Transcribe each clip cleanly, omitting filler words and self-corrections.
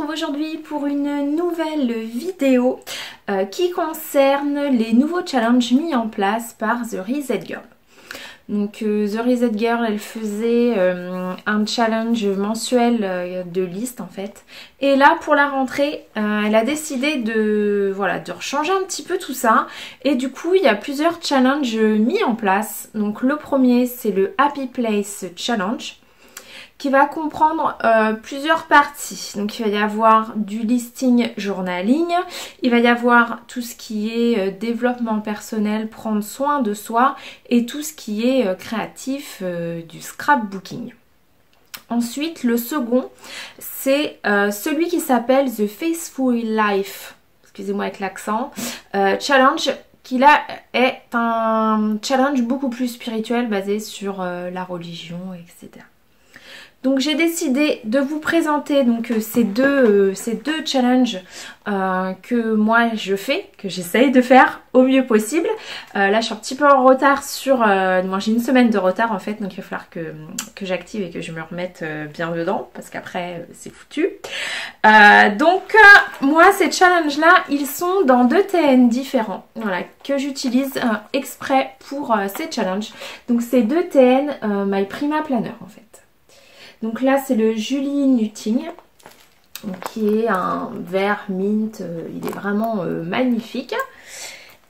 retrouve aujourd'hui pour une nouvelle vidéo qui concerne les nouveaux challenges mis en place par The Reset Girl. Donc The Reset Girl, elle faisait un challenge mensuel de liste en fait. Et là pour la rentrée, elle a décidé de rechanger un petit peu tout ça. Et du coup il y a plusieurs challenges mis en place. Donc le premier c'est le Happy Place Challenge, qui va comprendre plusieurs parties. Donc il va y avoir du listing journaling, il va y avoir tout ce qui est développement personnel, prendre soin de soi, et tout ce qui est créatif, du scrapbooking. Ensuite, le second, c'est celui qui s'appelle The Faithful Life, excusez-moi avec l'accent, challenge, qui là est un challenge beaucoup plus spirituel basé sur la religion, etc. Donc j'ai décidé de vous présenter donc ces deux challenges que moi je fais, que j'essaye de faire au mieux possible. Là je suis un petit peu en retard sur... moi j'ai une semaine de retard en fait, donc il va falloir que j'active et que je me remette bien dedans, parce qu'après c'est foutu. Moi ces challenges là, ils sont dans 2 TN différents, voilà, que j'utilise exprès pour ces challenges. Donc c'est 2 TN My Prima Planner en fait. Donc là c'est le Julie Nutting, qui est un vert mint, il est vraiment magnifique.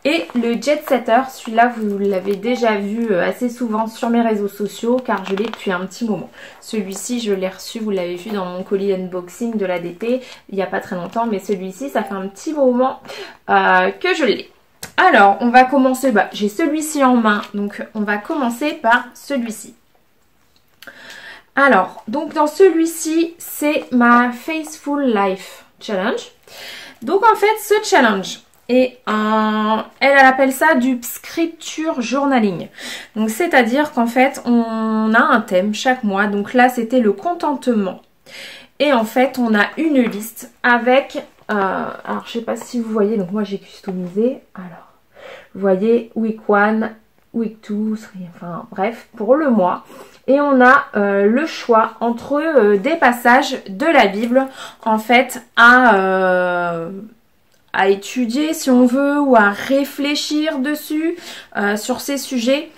Et le Jet Setter, celui-là vous l'avez déjà vu assez souvent sur mes réseaux sociaux car je l'ai depuis un petit moment. Celui-ci je l'ai reçu, vous l'avez vu dans mon colis unboxing de l'ADT il n'y a pas très longtemps, mais celui-ci ça fait un petit moment que je l'ai. Alors on va commencer, j'ai celui-ci en main, donc on va commencer par celui-ci. Alors, donc dans celui-ci, c'est ma Faithful Life Challenge. Donc en fait, ce challenge est elle appelle ça du scripture journaling. Donc c'est-à-dire qu'en fait, on a un thème chaque mois. Donc là, c'était le contentement. Et en fait, on a une liste avec... alors, je sais pas si vous voyez, donc moi j'ai customisé. Alors, vous voyez, week 1, week 2, enfin bref, pour le mois. Et on a le choix entre des passages de la Bible, en fait, à étudier si on veut, ou à réfléchir dessus, sur ces sujets.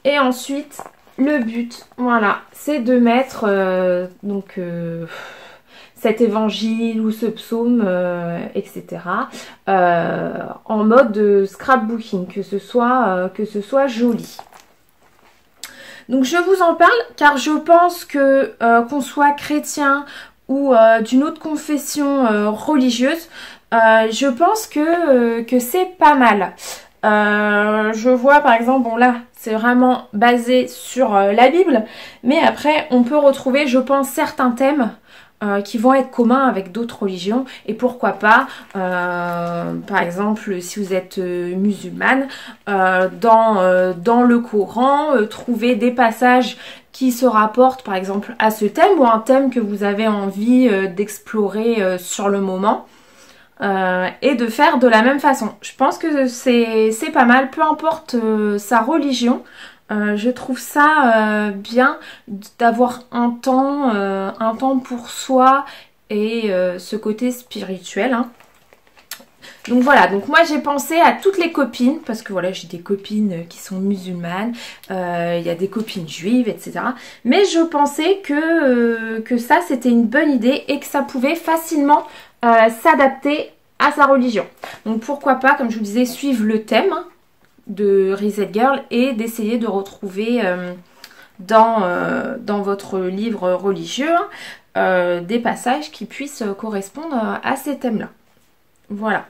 Et ensuite, le but, voilà, c'est de mettre cet évangile ou ce psaume, etc. En mode scrapbooking, que ce soit joli. Donc je vous en parle car je pense que qu'on soit chrétien ou d'une autre confession religieuse, je pense que c'est pas mal. Je vois par exemple, bon là c'est vraiment basé sur la Bible, mais après on peut retrouver, je pense, certains thèmes qui vont être communs avec d'autres religions, et pourquoi pas, par exemple si vous êtes musulmane, dans le Coran, trouver des passages qui se rapportent par exemple à ce thème, ou un thème que vous avez envie d'explorer sur le moment, et de faire de la même façon. Je pense que c'est pas mal, peu importe sa religion. Je trouve ça bien d'avoir un temps pour soi et ce côté spirituel, hein. Donc voilà, donc moi j'ai pensé à toutes les copines, parce que voilà, j'ai des copines qui sont musulmanes, il y a des copines juives, etc. Mais je pensais que ça c'était une bonne idée et que ça pouvait facilement s'adapter à sa religion. Donc pourquoi pas, comme je vous disais, suivre le thème de Reset Girl et d'essayer de retrouver dans votre livre religieux des passages qui puissent correspondre à ces thèmes-là. Voilà.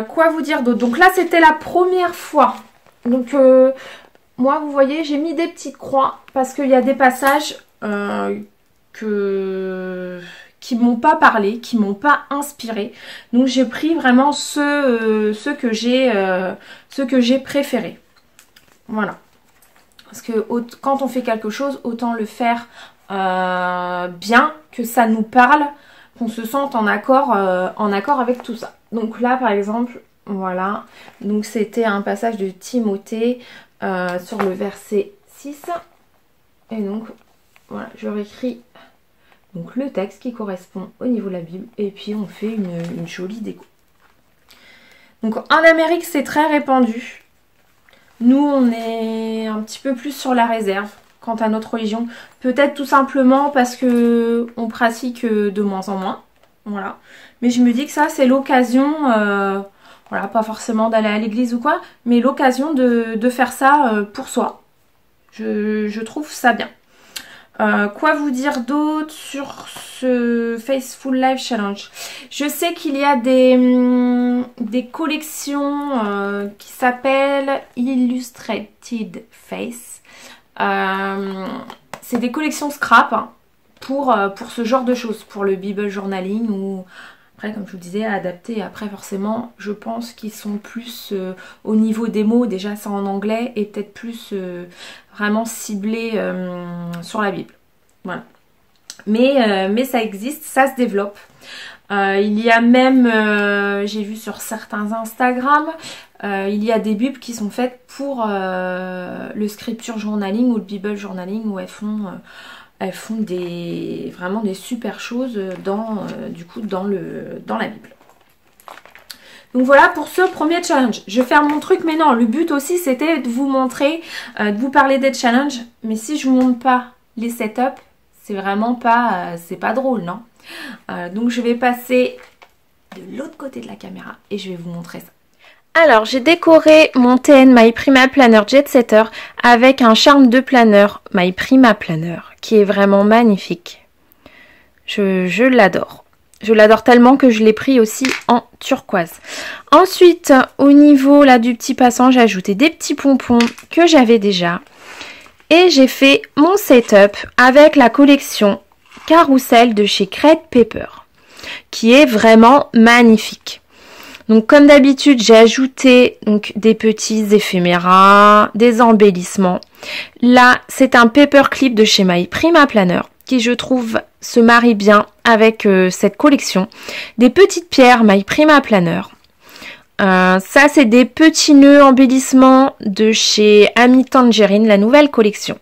Quoi vous dire d'autre? Donc là, c'était la première fois. Donc moi, vous voyez, j'ai mis des petites croix parce qu'il y a des passages qui m'ont pas parlé, qui m'ont pas inspiré. Donc j'ai pris vraiment ceux que j'ai préférés. Voilà. Parce que quand on fait quelque chose, autant le faire bien, que ça nous parle, qu'on se sente en accord avec tout ça. Donc là par exemple, voilà. Donc c'était un passage de Timothée sur le verset 6. Et donc voilà, je réécris Donc le texte qui correspond au niveau de la Bible. Et puis on fait une jolie déco. Donc en Amérique, c'est très répandu. Nous, on est un petit peu plus sur la réserve quant à notre religion. Peut-être tout simplement parce que on pratique de moins en moins. Voilà. Mais je me dis que ça, c'est l'occasion, voilà, pas forcément d'aller à l'église ou quoi, mais l'occasion de faire ça pour soi. Je trouve ça bien. Quoi vous dire d'autre sur ce Faithful Life Challenge? Je sais qu'il y a des collections qui s'appellent Illustrated Face. C'est des collections scrap hein, pour ce genre de choses, pour le Bible journaling ou après comme je vous disais adapté. Après forcément je pense qu'ils sont plus au niveau des mots, déjà c'est en anglais et peut-être plus vraiment ciblés sur la Bible. Voilà. Mais ça existe, ça se développe. Il y a même, j'ai vu sur certains Instagram, il y a des Bibles qui sont faites pour le scripture journaling ou le Bible journaling où elles font vraiment des super choses dans la Bible. Donc voilà pour ce premier challenge. Je vais faire mon truc, mais non, le but aussi c'était de vous montrer, de vous parler des challenges. Mais si je vous montre pas les setups, c'est vraiment pas, c'est pas drôle, non? Donc je vais passer de l'autre côté de la caméra et je vais vous montrer ça. Alors j'ai décoré mon TN My Prima Planner Jet Setter avec un charme de planeur My Prima Planner qui est vraiment magnifique. Je l'adore. Je l'adore tellement que je l'ai pris aussi en turquoise. Ensuite, au niveau là du petit passant, j'ai ajouté des petits pompons que j'avais déjà. Et j'ai fait mon setup avec la collection Carousel de chez Crate Paper, qui est vraiment magnifique. Donc comme d'habitude, j'ai ajouté donc des petits éphéméras, des embellissements. Là, c'est un paperclip de chez My Prima Planner qui je trouve se marie bien avec cette collection. Des petites pierres My Prima Planner. Ça, c'est des petits nœuds embellissements de chez Ami Tangerine, la nouvelle collection.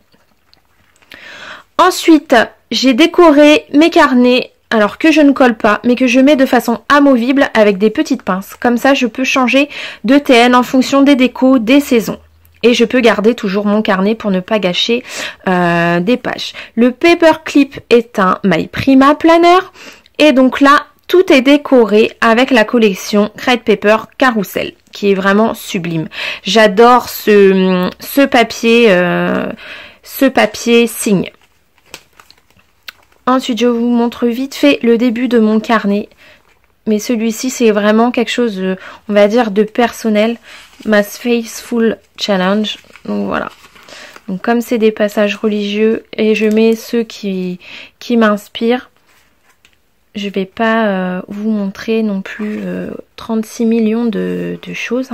Ensuite, j'ai décoré mes carnets, alors que je ne colle pas, mais que je mets de façon amovible avec des petites pinces. Comme ça, je peux changer de TN en fonction des décos, des saisons. Et je peux garder toujours mon carnet pour ne pas gâcher des pages. Le paperclip est un My Prima Planner. Et donc là, tout est décoré avec la collection Crate Paper Carousel, qui est vraiment sublime. J'adore ce papier signe. Ensuite, je vous montre vite fait le début de mon carnet. Mais celui-ci, c'est vraiment quelque chose, on va dire, de personnel. Ma Faithful Challenge. Donc voilà. Donc comme c'est des passages religieux et je mets ceux qui m'inspirent, je vais pas vous montrer non plus 36 millions de choses.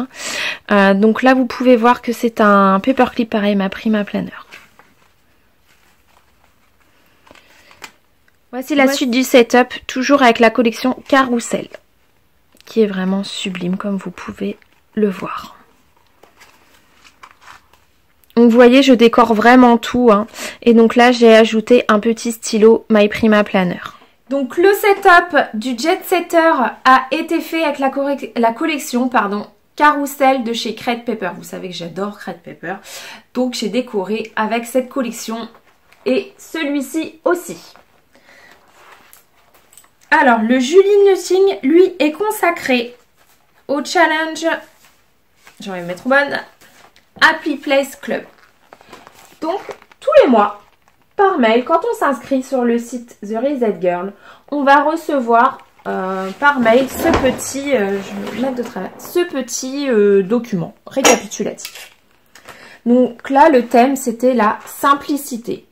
Hein. Donc là, vous pouvez voir que c'est un paperclip pareil, ma Prima Planner. Voici la suite du setup, toujours avec la collection Carousel, qui est vraiment sublime comme vous pouvez le voir. Donc vous voyez, je décore vraiment tout. Hein. Et donc là, j'ai ajouté un petit stylo My Prima Planner. Donc le setup du Jet Setter a été fait avec la collection Carousel de chez Crate Paper. Vous savez que j'adore Crate Paper. Donc j'ai décoré avec cette collection et celui-ci aussi. Alors, le Julie Knitting, lui, est consacré au challenge, je vais me mettre bonne, Happy Place Club. Donc, tous les mois, par mail, quand on s'inscrit sur le site The Reset Girl, on va recevoir par mail ce petit, je vais me mettre de travers, ce petit document récapitulatif. Donc là, le thème, c'était la simplicité.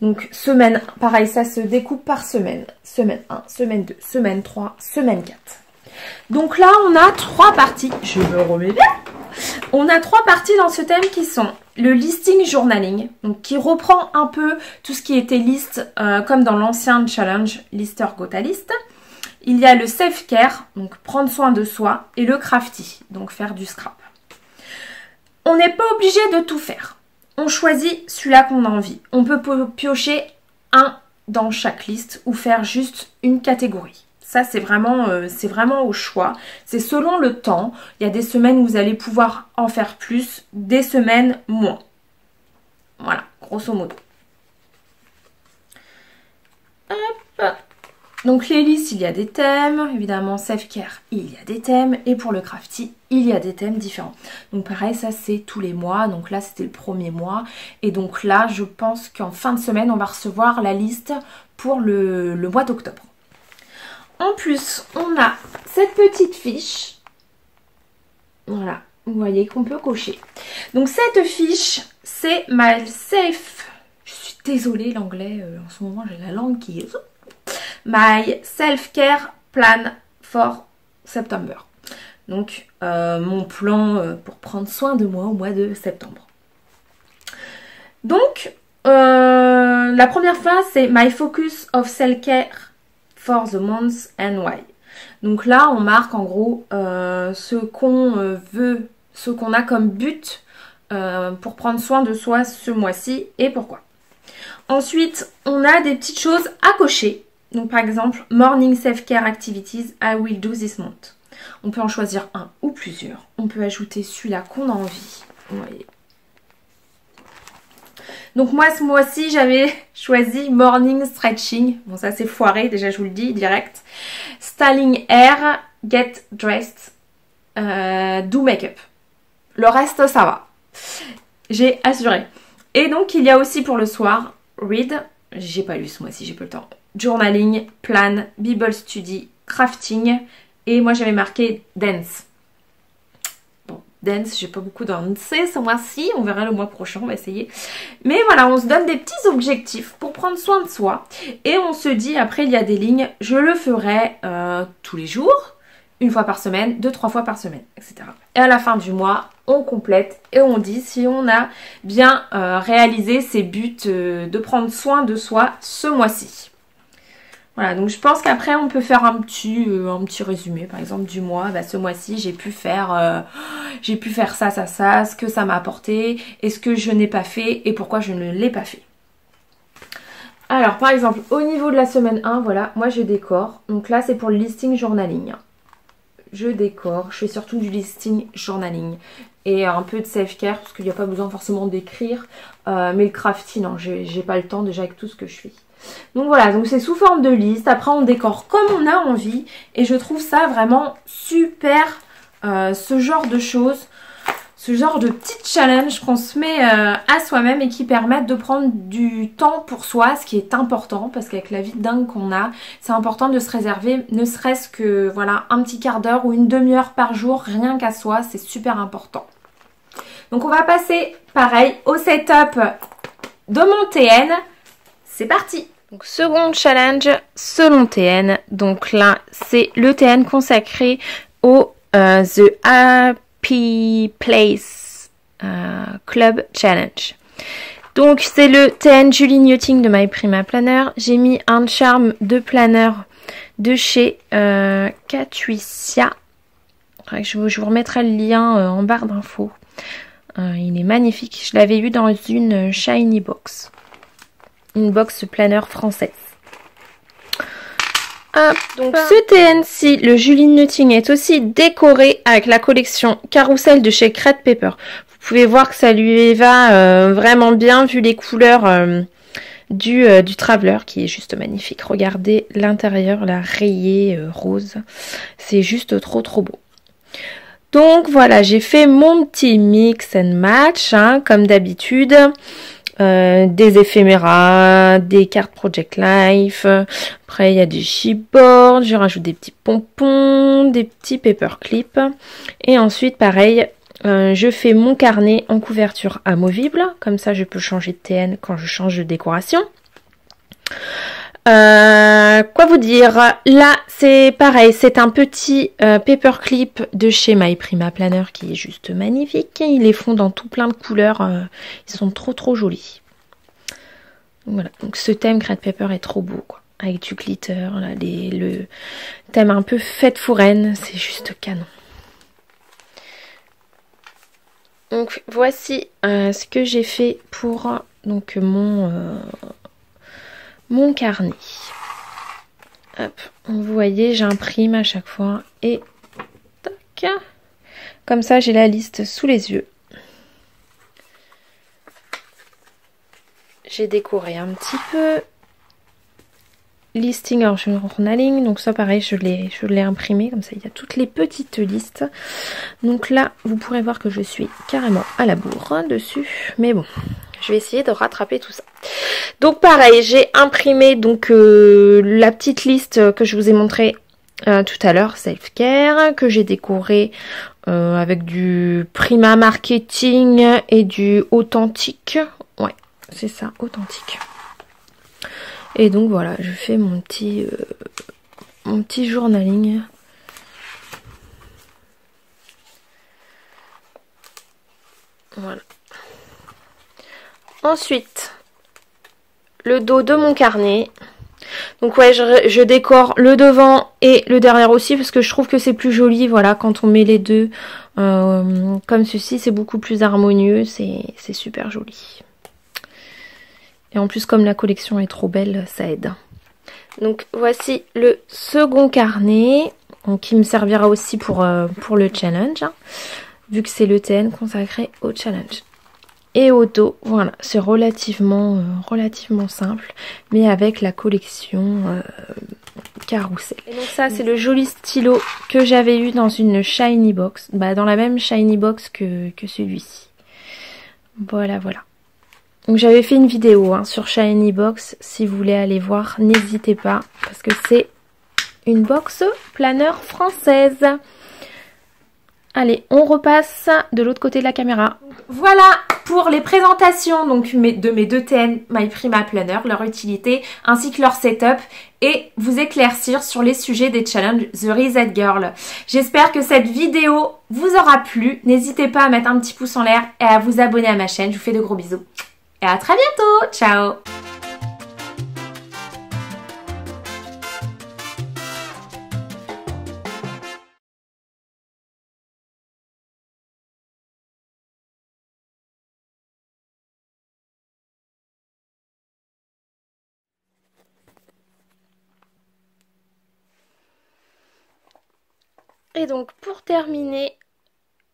Donc, semaine, pareil, ça se découpe par semaine. Semaine 1, semaine 2, semaine 3, semaine 4. Donc là, on a 3 parties. Je me remets bien. On a 3 parties dans ce thème qui sont le listing journaling, donc qui reprend un peu tout ce qui était liste, comme dans l'ancien challenge Lister Got a List. Il y a le self-care, donc prendre soin de soi, et le crafty, donc faire du scrap. On n'est pas obligé de tout faire. On choisit celui-là qu'on a envie. On peut piocher 1 dans chaque liste ou faire juste une catégorie. Ça, c'est vraiment au choix. C'est selon le temps. Il y a des semaines où vous allez pouvoir en faire plus, des semaines moins. Voilà, grosso modo. Hop. Donc les listes, il y a des thèmes. Évidemment, self-care, il y a des thèmes. Et pour le crafty, il y a des thèmes différents. Donc pareil, ça c'est tous les mois. Donc là, c'était le premier mois. Et donc là, je pense qu'en fin de semaine, on va recevoir la liste pour le mois d'octobre. En plus, on a cette petite fiche. Voilà, vous voyez qu'on peut cocher. Donc cette fiche, c'est my safe. Je suis désolée, l'anglais, en ce moment, j'ai la langue qui est... My self-care plan for September. Donc, mon plan pour prendre soin de moi au mois de septembre. Donc, la première phrase, c'est my focus of self-care for the month and why. Donc là, on marque en gros ce qu'on veut, ce qu'on a comme but pour prendre soin de soi ce mois-ci et pourquoi. Ensuite, on a des petites choses à cocher. Donc par exemple, morning self-care activities I will do this month. On peut en choisir un ou plusieurs. On peut ajouter celui-là qu'on a envie. Vous voyez. Donc moi ce mois-ci j'avais choisi morning stretching. Bon ça c'est foiré, déjà je vous le dis direct. Styling hair, get dressed, do make-up. Le reste ça va. J'ai assuré. Et donc il y a aussi pour le soir, read. J'ai pas lu ce mois-ci, j'ai pas le temps. Journaling, plan, Bible study, crafting. Et moi j'avais marqué dance. Dance, j'ai pas beaucoup dansé ce mois-ci, on verra le mois prochain, on va essayer. Mais voilà, on se donne des petits objectifs pour prendre soin de soi. Et on se dit, après il y a des lignes, je le ferai tous les jours, une fois par semaine, 2-3 fois par semaine, etc. Et à la fin du mois, on complète et on dit si on a bien réalisé ses buts de prendre soin de soi ce mois-ci. Voilà, donc je pense qu'après on peut faire un petit résumé, par exemple du mois. Bah, ce mois-ci j'ai pu faire ça, ce que ça m'a apporté, et ce que je n'ai pas fait et pourquoi je ne l'ai pas fait. Alors par exemple au niveau de la semaine 1, voilà, moi je décore. Donc là c'est pour le listing journaling. Je décore, je fais surtout du listing journaling. Et un peu de self-care parce qu'il n'y a pas besoin forcément d'écrire. Mais le crafting, non, j'ai pas le temps déjà avec tout ce que je fais. Donc voilà, donc c'est sous forme de liste. Après on décore comme on a envie. Et je trouve ça vraiment super, ce genre de choses. Ce genre de petits challenges qu'on se met à soi-même et qui permettent de prendre du temps pour soi, ce qui est important parce qu'avec la vie dingue qu'on a, c'est important de se réserver ne serait-ce que voilà un petit quart d'heure ou une demi-heure par jour, rien qu'à soi, c'est super important. Donc on va passer pareil au setup de mon TN. C'est parti! Donc second challenge selon TN. Donc là c'est le TN consacré au The Happy Place Club Challenge. Donc c'est le TN Julie Newting de My Prima Planner. J'ai mis un charme de planner de chez Catuicia. Je vous remettrai le lien en barre d'infos. Il est magnifique. Je l'avais eu dans une Shiny Box. Une box planner française. Donc ce TN-ci, le Julie Newting, est aussi décoré avec la collection Carousel de chez Crate Paper. Vous pouvez voir que ça lui va vraiment bien vu les couleurs du Traveler qui est juste magnifique. Regardez l'intérieur, la rayée rose. C'est juste trop beau. Donc voilà, j'ai fait mon petit mix and match hein, comme d'habitude. Des éphéméras, des cartes Project Life, après il y a des chipboards, je rajoute des petits pompons, des petits paperclips et ensuite pareil je fais mon carnet en couverture amovible, comme ça je peux changer de TN quand je change de décoration. Quoi vous dire, là c'est pareil, c'est un petit paperclip de chez My Prima Planner qui est juste magnifique. Ils les font dans tout plein de couleurs, ils sont trop jolis. Voilà, donc ce thème Crate Paper est trop beau quoi, avec du glitter, là, le thème un peu fête foraine, c'est juste canon. Donc voici ce que j'ai fait pour donc mon carnet. Hop, vous voyez, j'imprime à chaque fois et tac. Comme ça, j'ai la liste sous les yeux. J'ai décoré un petit peu. Listing or journaling, donc ça pareil, je l'ai imprimé, comme ça il y a toutes les petites listes. Donc là, vous pourrez voir que je suis carrément à la bourre dessus, mais bon, je vais essayer de rattraper tout ça. Donc pareil, j'ai imprimé donc la petite liste que je vous ai montrée tout à l'heure, self-care, que j'ai décoré avec du Prima Marketing et du authentique. Ouais, c'est ça, authentique. Et donc voilà, je fais mon petit journaling. Voilà. Ensuite, le dos de mon carnet. Donc ouais, je décore le devant et le derrière aussi parce que je trouve que c'est plus joli. Voilà, quand on met les deux comme ceci, c'est beaucoup plus harmonieux. C'est super joli. Et en plus, comme la collection est trop belle, ça aide. Donc voici le second carnet, donc, qui me servira aussi pour le challenge, hein, vu que c'est le TN consacré au challenge. Et au dos, voilà, c'est relativement simple, mais avec la collection Carrousel. Et donc ça, c'est le joli stylo que j'avais eu dans une shiny box, dans la même shiny box que celui-ci. Voilà, voilà. Donc j'avais fait une vidéo sur Shiny Box, si vous voulez aller voir, n'hésitez pas, parce que c'est une box planeur française. Allez, on repasse de l'autre côté de la caméra. Voilà pour les présentations donc, de mes deux TN My Prima Planner, leur utilité, ainsi que leur setup, et vous éclaircir sur les sujets des challenges The Reset Girl. J'espère que cette vidéo vous aura plu. N'hésitez pas à mettre un petit pouce en l'air et à vous abonner à ma chaîne. Je vous fais de gros bisous. Et à très bientôt. Ciao. Et donc pour terminer,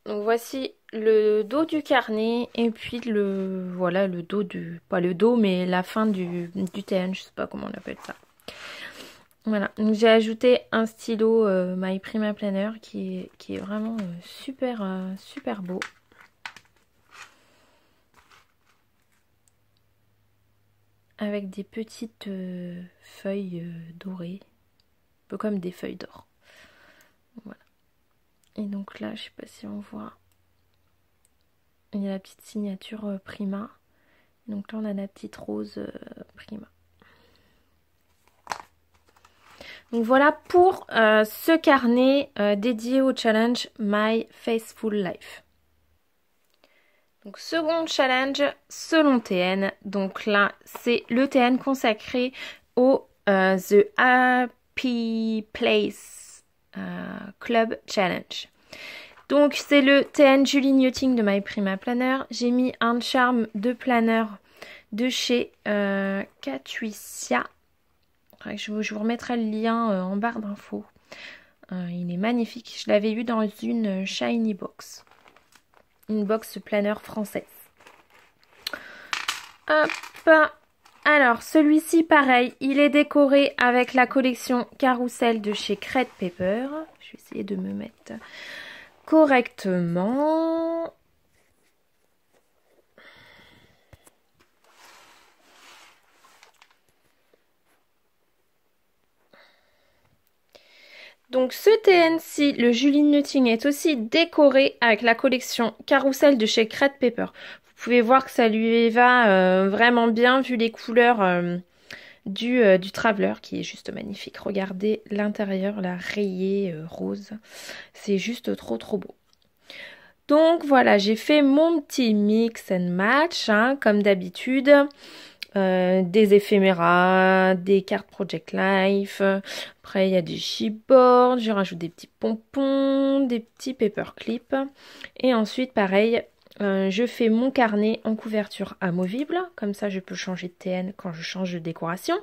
donc voici le dos du carnet et puis voilà le dos du, pas le dos mais la fin du TN, je sais pas comment on appelle ça. Voilà, donc j'ai ajouté un stylo My Prima Planner qui est vraiment super beau. Avec des petites feuilles dorées, un peu comme des feuilles d'or. Voilà. Et donc là, je sais pas si on voit, il y a la petite signature Prima. Donc là, on a la petite rose Prima. Donc voilà pour ce carnet dédié au challenge My Faithful Life. Donc second challenge selon TN. Donc là, c'est le TN consacré au The Happy Place Club Challenge. Donc c'est le TN Julie Newting de My Prima Planner. J'ai mis un charme de planeur de chez Catuicia. Je vous remettrai le lien en barre d'infos. Il est magnifique. Je l'avais eu dans une shiny box. Une box planeur française. Hop. Alors celui-ci pareil, il est décoré avec la collection Carousel de chez Crate Paper. Je vais essayer de me mettre correctement. Donc ce TN-ci, le Julie Nutting, est aussi décoré avec la collection Carousel de chez Crate Paper. Vous pouvez voir que ça lui va vraiment bien vu les couleurs du Traveler qui est juste magnifique. Regardez l'intérieur, la rayée rose. C'est juste trop beau. Donc voilà, j'ai fait mon petit mix and match comme d'habitude. Des éphéméras, des cartes Project Life, après il y a des chipboards, je rajoute des petits pompons, des petits paperclips et ensuite pareil je fais mon carnet en couverture amovible, comme ça je peux changer de TN quand je change de décoration.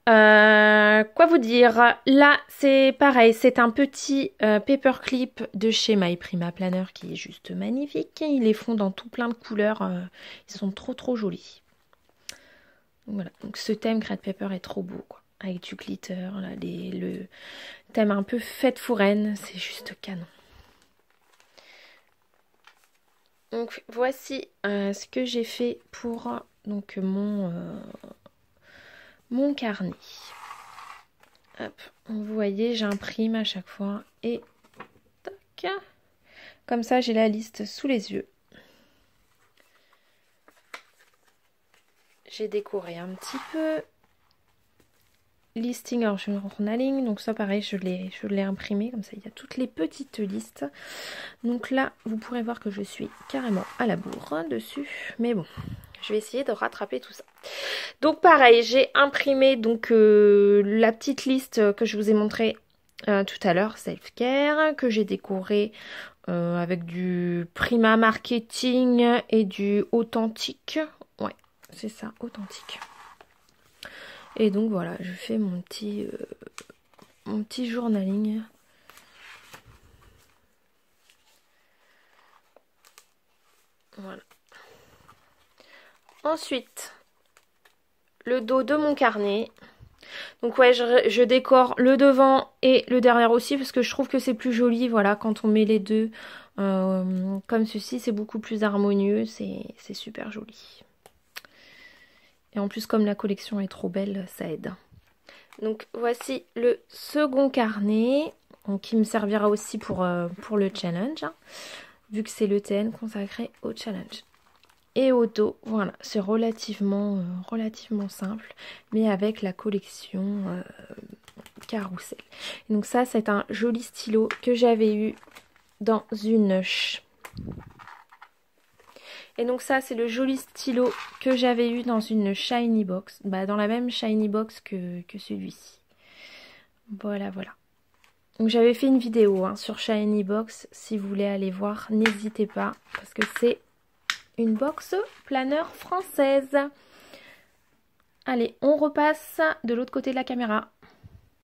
Quoi vous dire? Là, c'est pareil, c'est un petit paperclip de chez My Prima Planner qui est juste magnifique. Ils les font dans tout plein de couleurs. Ils sont trop jolis. Donc, voilà, donc ce thème Create Paper est trop beau, quoi. Avec du glitter, là, le thème un peu fête foraine, c'est juste canon. Donc voici ce que j'ai fait pour donc mon carnet. Hop, vous voyez, j'imprime à chaque fois et tac. Comme ça, j'ai la liste sous les yeux. J'ai décoré un petit peu. Listing or journaling, donc ça pareil, je l'ai imprimé, comme ça il y a toutes les petites listes. Donc là, vous pourrez voir que je suis carrément à la bourre dessus, mais bon, je vais essayer de rattraper tout ça. Donc pareil, j'ai imprimé donc la petite liste que je vous ai montrée tout à l'heure, self-care, que j'ai décoré avec du Prima Marketing et du authentique. Ouais, c'est ça, authentique. Et donc voilà, je fais mon petit journaling. Voilà. Ensuite, le dos de mon carnet. Donc ouais, je décore le devant et le derrière aussi parce que je trouve que c'est plus joli, voilà, quand on met les deux comme ceci, c'est beaucoup plus harmonieux, c'est super joli. Et en plus, comme la collection est trop belle, ça aide. Donc voici le second carnet, donc, qui me servira aussi pour le challenge, hein, vu que c'est le TN consacré au challenge. Et au dos, voilà, c'est relativement simple, mais avec la collection Carrousel. Et donc ça, c'est un joli stylo que j'avais eu dans une... Et donc ça, c'est le joli stylo que j'avais eu dans une shiny box. Bah, dans la même shiny box que celui-ci. Voilà. Donc j'avais fait une vidéo hein, sur shiny box. Si vous voulez aller voir, n'hésitez pas. Parce que c'est une box planeur française. Allez, on repasse de l'autre côté de la caméra.